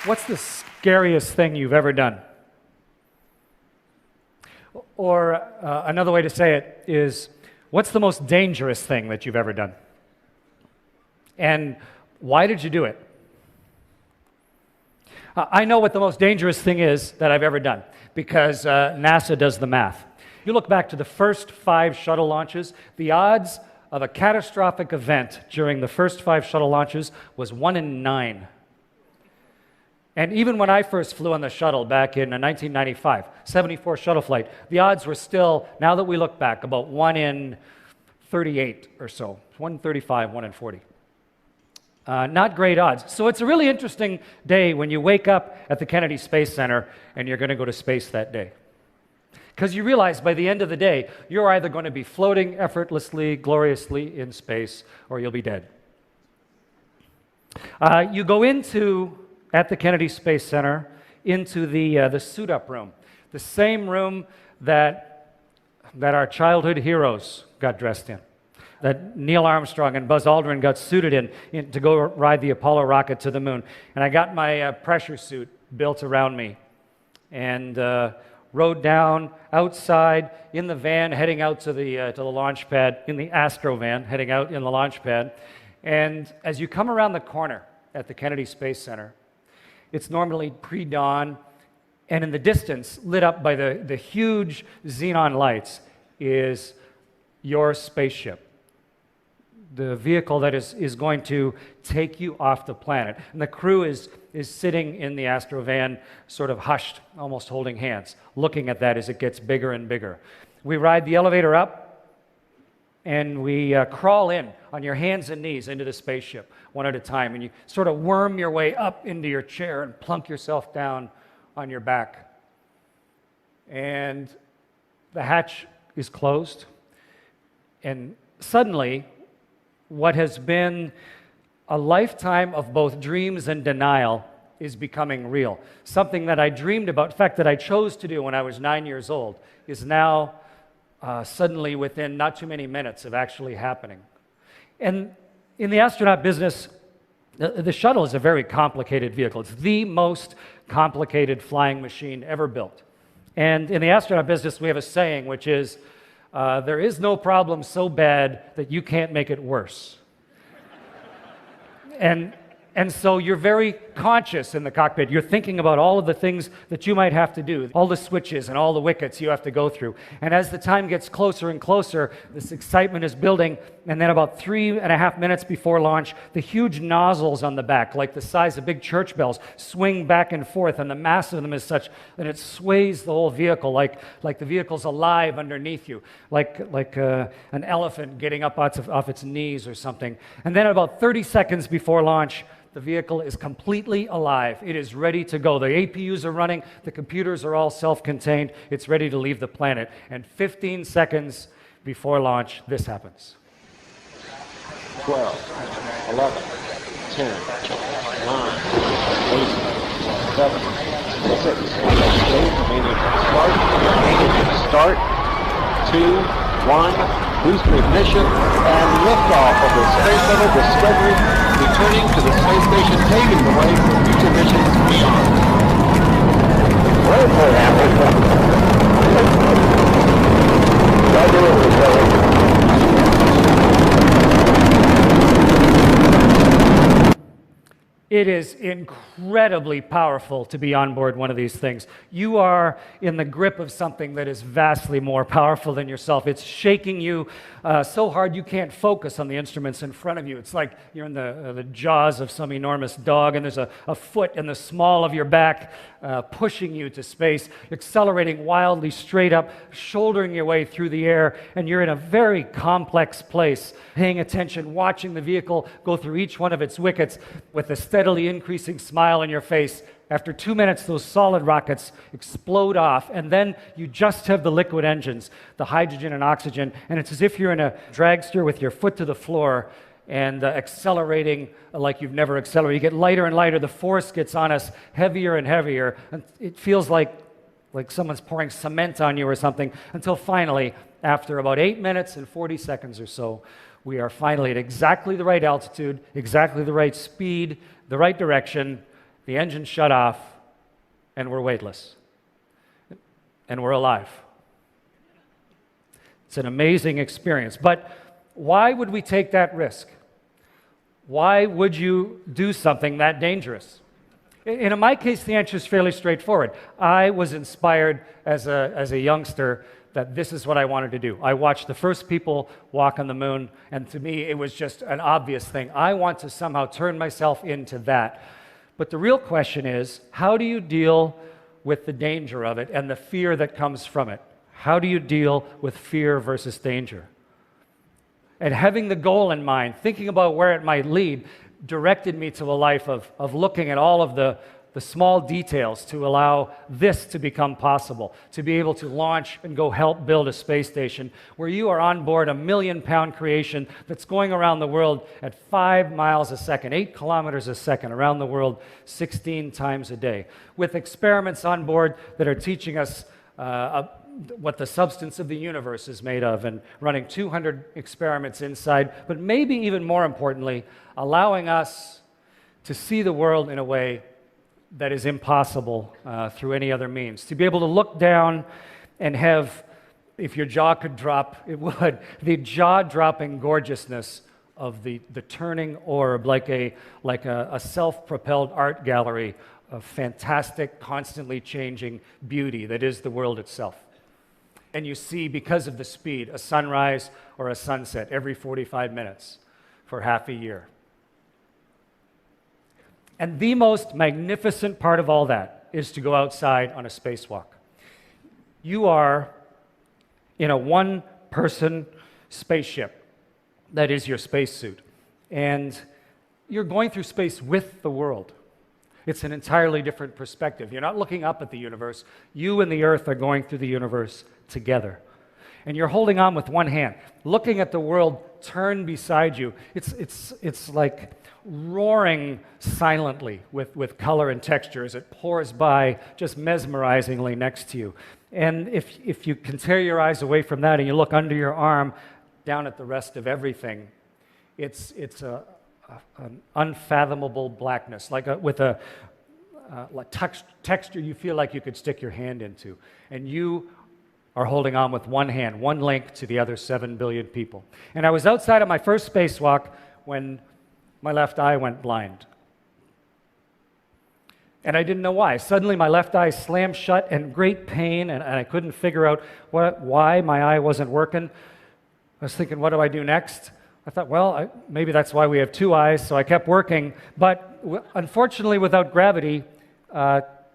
What's the scariest thing you've ever done? Or another way to say it is, what's the most dangerous thing that you've ever done? And why did you do it? I know what the most dangerous thing is that I've ever done, because NASA does the math. You look back to the first 5 shuttle launches, the odds of a catastrophic event during the first 5 shuttle launches was 1 in 9. And even when I first flew on the shuttle back in 1995, 74 shuttle flight, the odds were still, now that we look back, about 1 in 38 or so, 1 in 35, 1 in 40. Not great odds. So it's a really interesting day when you wake up at the Kennedy Space Center and you're going to go to space that day. Because you realize by the end of the day, you're either going to be floating effortlessly, gloriously in space, or you'll be dead. You go at the Kennedy Space Center, into the suit-up room, the same room that our childhood heroes got dressed in, that Neil Armstrong and Buzz Aldrin got suited in to go ride the Apollo rocket to the moon. And I got my pressure suit built around me and rode down outside in the van heading out to the launch pad, in the Astro van heading out in the launch pad. And as you come around the corner at the Kennedy Space Center, it's normally pre-dawn, and in the distance, lit up by the huge xenon lights, is your spaceship, the vehicle that is going to take you off the planet. And the crew is sitting in the Astro van, sort of hushed, almost holding hands, looking at that as it gets bigger and bigger. We ride the elevator up, and we crawl in on your hands and knees into the spaceship, one at a time, and you sort of worm your way up into your chair and plunk yourself down on your back. And the hatch is closed, and suddenly, what has been a lifetime of both dreams and denial is becoming real. Something that I dreamed about, in fact, that I chose to do when I was 9 years old, is now suddenly within not too many minutes of actually happening. And in the astronaut business, the shuttle is a very complicated vehicle. It's the most complicated flying machine ever built. And in the astronaut business, we have a saying, which is, there is no problem so bad that you can't make it worse. And so you're very conscious in the cockpit. You're thinking about all of the things that you might have to do, all the switches and all the wickets you have to go through. And as the time gets closer and closer, this excitement is building. And then about 3.5 minutes before launch, the huge nozzles on the back, like the size of big church bells, swing back and forth. And the mass of them is such that it sways the whole vehicle, like the vehicle's alive underneath you, like an elephant getting up off its knees or something. And then about 30 seconds before launch, the vehicle is completely alive. It is ready to go. The APUs are running. The computers are all self-contained. It's ready to leave the planet. And 15 seconds before launch, this happens. 12, 11, 10, 9, 8, 7, 6, 5, start, 2, 1, booster ignition, and liftoff of the Space Shuttle Discovery, returning to the space station, paving the way for future missions beyond. Very happy. It is incredibly powerful to be on board one of these things. You are in the grip of something that is vastly more powerful than yourself. It's shaking you so hard you can't focus on the instruments in front of you. It's like you're in the jaws of some enormous dog, and there's a foot in the small of your back pushing you to space, accelerating wildly straight up, shouldering your way through the air, and you're in a very complex place, paying attention, watching the vehicle go through each one of its wickets with a steadily increasing smile on your face. After 2 minutes, those solid rockets explode off, and then you just have the liquid engines, the hydrogen and oxygen, and it's as if you're in a dragster with your foot to the floor and accelerating like you've never accelerated. You get lighter and lighter. The force gets on us heavier and heavier, and it feels like someone's pouring cement on you or something, until finally, after about 8 minutes and 40 seconds or so, we are finally at exactly the right altitude, exactly the right speed, the right direction, the engine shut off, and we're weightless. And we're alive. It's an amazing experience. But why would we take that risk? Why would you do something that dangerous? In my case, the answer is fairly straightforward. I was inspired as a youngster that this is what I wanted to do. I watched the first people walk on the moon, and to me, it was just an obvious thing. I want to somehow turn myself into that. But the real question is, how do you deal with the danger of it and the fear that comes from it? How do you deal with fear versus danger? And having the goal in mind, thinking about where it might lead, directed me to a life of looking at all of the small details to allow this to become possible, to be able to launch and go help build a space station where you are on board a 1 million-pound creation that's going around the world at 5 miles a second, 8 kilometers a second, around the world 16 times a day, with experiments on board that are teaching us what the substance of the universe is made of, and running 200 experiments inside, but maybe even more importantly, allowing us to see the world in a way that is impossible through any other means. To be able to look down and have, if your jaw could drop, it would, the jaw-dropping gorgeousness of the turning orb, like a self-propelled art gallery of fantastic, constantly changing beauty that is the world itself. And you see, because of the speed, a sunrise or a sunset every 45 minutes for half a year. And the most magnificent part of all that is to go outside on a spacewalk. You are in a one-person spaceship that is your spacesuit, and you're going through space with the world. It's an entirely different perspective. You're not looking up at the universe. You and the Earth are going through the universe together. And you're holding on with one hand, looking at the world turn beside you. It's like roaring silently with color and texture as it pours by just mesmerizingly next to you. And if you can tear your eyes away from that and you look under your arm down at the rest of everything, it's an unfathomable blackness, with a texture you feel like you could stick your hand into. And you are holding on with one hand, one link to the other 7 billion people. And I was outside of my first spacewalk when my left eye went blind. And I didn't know why. Suddenly my left eye slammed shut in great pain, and I couldn't figure out why my eye wasn't working. I was thinking, what do I do next? I thought, well, maybe that's why we have 2 eyes, so I kept working. But unfortunately, without gravity,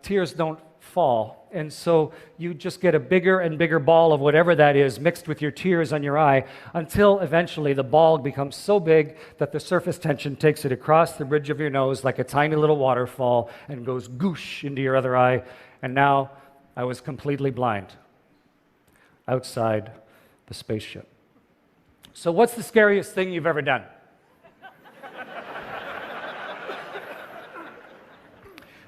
tears don't fall. And so you just get a bigger and bigger ball of whatever that is mixed with your tears on your eye until eventually the ball becomes so big that the surface tension takes it across the bridge of your nose like a tiny little waterfall and goes goosh into your other eye. And now I was completely blind outside the spaceship. So what's the scariest thing you've ever done?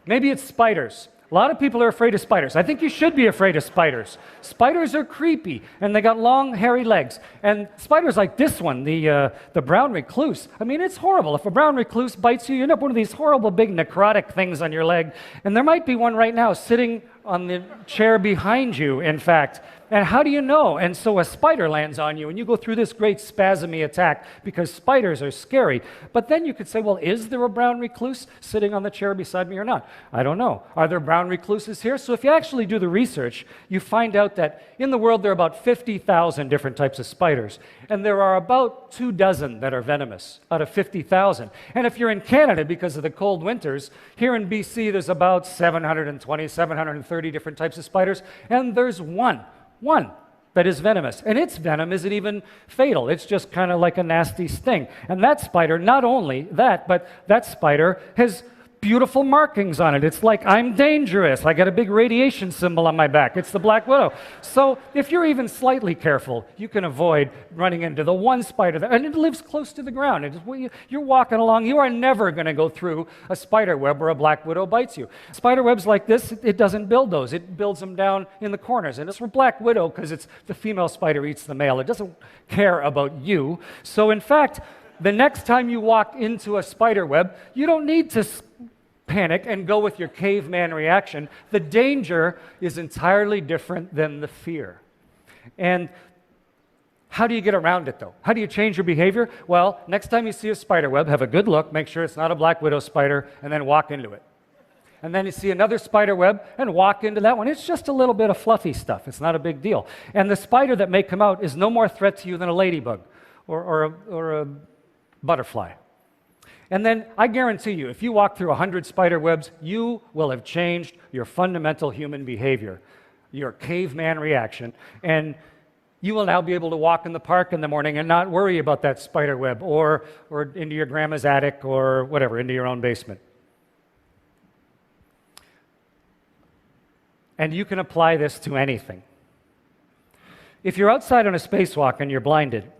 Maybe it's spiders. A lot of people are afraid of spiders. I think you should be afraid of spiders. Spiders are creepy, and they got long, hairy legs. And spiders like this one, the brown recluse, I mean, it's horrible. If a brown recluse bites you, you end up one of these horrible big necrotic things on your leg. And there might be one right now sitting on the chair behind you, in fact. And how do you know? And so a spider lands on you, and you go through this great spasmy attack because spiders are scary. But then you could say, well, is there a brown recluse sitting on the chair beside me or not? I don't know. Are there brown recluses here? So if you actually do the research, you find out that in the world there are about 50,000 different types of spiders, and there are about 24 that are venomous out of 50,000. And if you're in Canada, because of the cold winters, here in BC there's about 720, 730 different types of spiders, and there's one that is venomous. And its venom isn't even fatal. It's just kind of like a nasty sting. And that spider, not only that, but that spider has beautiful markings on it. It's like, I'm dangerous. I got a big radiation symbol on my back. It's the black widow. So if you're even slightly careful, you can avoid running into the one spider that, and it lives close to the ground. You're walking along, you are never going to go through a spider web where a black widow bites you. Spider webs like this, it doesn't build those. It builds them down in the corners. And it's for black widow because it's the female spider eats the male. It doesn't care about you. So in fact, the next time you walk into a spider web, you don't need to panic and go with your caveman reaction. The danger is entirely different than the fear. And how do you get around it, though? How do you change your behavior? Well, next time you see a spider web, have a good look, make sure it's not a black widow spider, and then walk into it. And then you see another spider web and walk into that one. It's just a little bit of fluffy stuff. It's not a big deal. And the spider that may come out is no more threat to you than a ladybug or a butterfly. And then I guarantee you, if you walk through 100 spider webs, you will have changed your fundamental human behavior, your caveman reaction, and you will now be able to walk in the park in the morning and not worry about that spider web or into your grandma's attic or whatever, into your own basement. And you can apply this to anything. If you're outside on a spacewalk and you're blinded,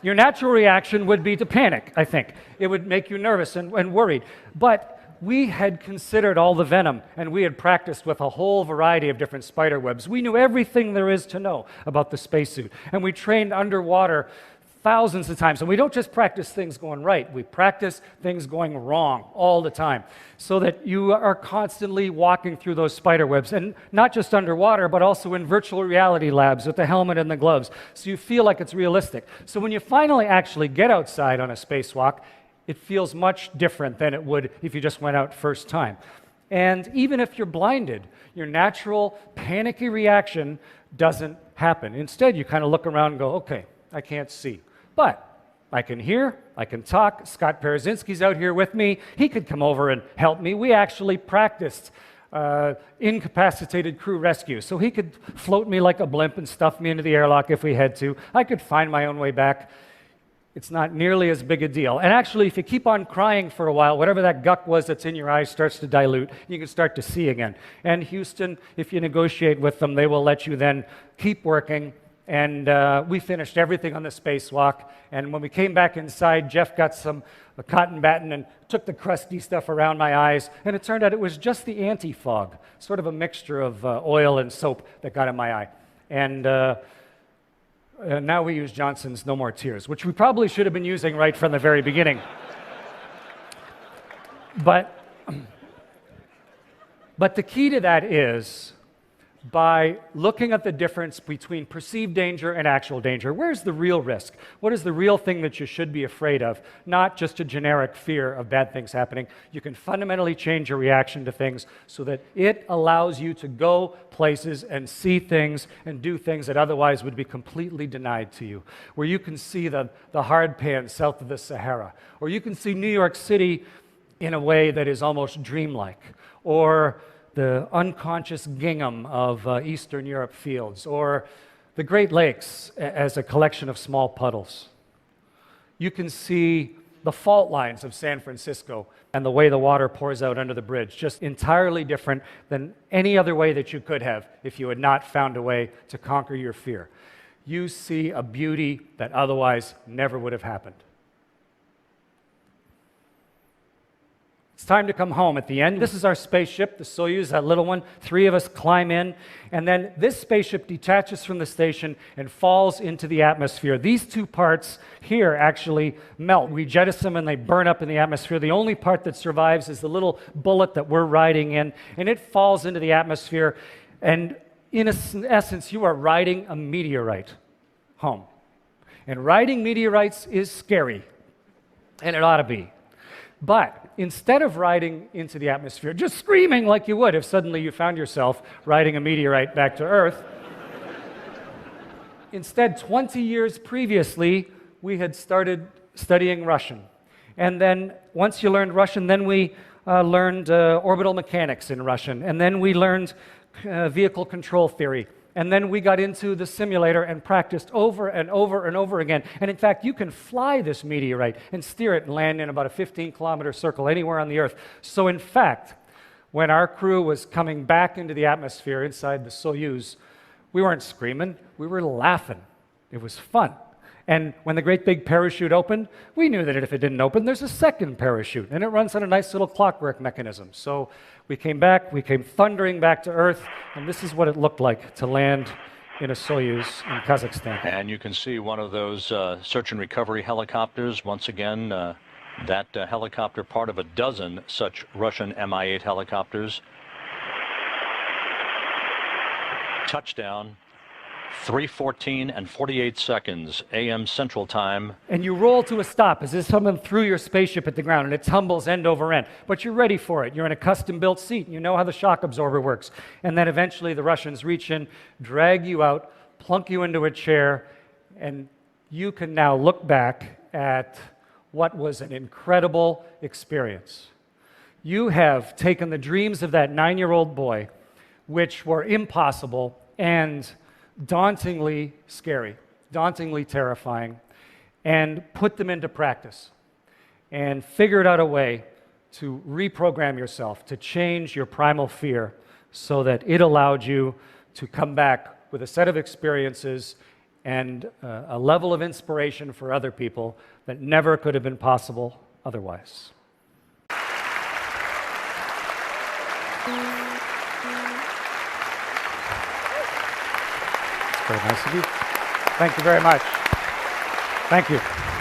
your natural reaction would be to panic, I think. It would make you nervous and worried. But we had considered all the venom, and we had practiced with a whole variety of different spider webs. We knew everything there is to know about the spacesuit, and we trained underwater thousands of times. And we don't just practice things going right, we practice things going wrong all the time, so that you are constantly walking through those spider webs, and not just underwater, but also in virtual reality labs with the helmet and the gloves, so you feel like it's realistic. So when you finally actually get outside on a spacewalk, it feels much different than it would if you just went out first time. And even if you're blinded, your natural panicky reaction doesn't happen. Instead, you kind of look around and go, okay, I can't see. But I can hear, I can talk. Scott Perezinski's out here with me. He could come over and help me. We actually practiced incapacitated crew rescue, so he could float me like a blimp and stuff me into the airlock if we had to. I could find my own way back. It's not nearly as big a deal. And actually, if you keep on crying for a while, whatever that guck was that's in your eyes starts to dilute, you can start to see again. And Houston, if you negotiate with them, they will let you then keep working. And we finished everything on the spacewalk. And when we came back inside, Jeff got a cotton batton and took the crusty stuff around my eyes. And it turned out it was just the anti-fog, sort of a mixture of oil and soap that got in my eye. And now we use Johnson's No More Tears, which we probably should have been using right from the very beginning. But the key to that is by looking at the difference between perceived danger and actual danger. Where's the real risk? What is the real thing that you should be afraid of? Not just a generic fear of bad things happening. You can fundamentally change your reaction to things so that it allows you to go places and see things and do things that otherwise would be completely denied to you. Where you can see the hard pan south of the Sahara, or you can see New York City in a way that is almost dreamlike, or the unconscious gingham of Eastern Europe fields, or the Great Lakes as a collection of small puddles. You can see the fault lines of San Francisco and the way the water pours out under the bridge, just entirely different than any other way that you could have if you had not found a way to conquer your fear. You see a beauty that otherwise never would have happened. It's time to come home at the end. This is our spaceship, the Soyuz, that little one. 3 of us climb in, and then this spaceship detaches from the station and falls into the atmosphere. These 2 parts here actually melt. We jettison them and they burn up in the atmosphere. The only part that survives is the little bullet that we're riding in, and it falls into the atmosphere. And in essence, you are riding a meteorite home. And riding meteorites is scary, and it ought to be. But instead of riding into the atmosphere, just screaming like you would if suddenly you found yourself riding a meteorite back to Earth, instead, 20 years previously, we had started studying Russian. And then once you learned Russian, then we learned orbital mechanics in Russian. And then we learned vehicle control theory. And then we got into the simulator and practiced over and over and over again. And in fact, you can fly this meteorite and steer it and land in about a 15-kilometer circle anywhere on the Earth. So in fact, when our crew was coming back into the atmosphere inside the Soyuz, we weren't screaming, we were laughing. It was fun. And when the great big parachute opened, we knew that if it didn't open, there's a second parachute, and it runs on a nice little clockwork mechanism. So we came back, we came thundering back to Earth, and this is what it looked like to land in a Soyuz in Kazakhstan. And you can see one of those search and recovery helicopters once again That helicopter, part of a dozen such Russian Mi-8 helicopters. Touchdown, 3:14 and 48 seconds a.m. Central Time. And you roll to a stop as if someone threw your spaceship at the ground and it tumbles end over end. But you're ready for it. You're in a custom-built seat. You know how the shock absorber works. And then eventually the Russians reach in, drag you out, plunk you into a chair, and you can now look back at what was an incredible experience. You have taken the dreams of that 9-year-old boy, which were impossible and dauntingly scary, dauntingly terrifying, and put them into practice and figured out a way to reprogram yourself, to change your primal fear so that it allowed you to come back with a set of experiences and a level of inspiration for other people that never could have been possible otherwise. Very nice of you. Thank you very much. Thank you.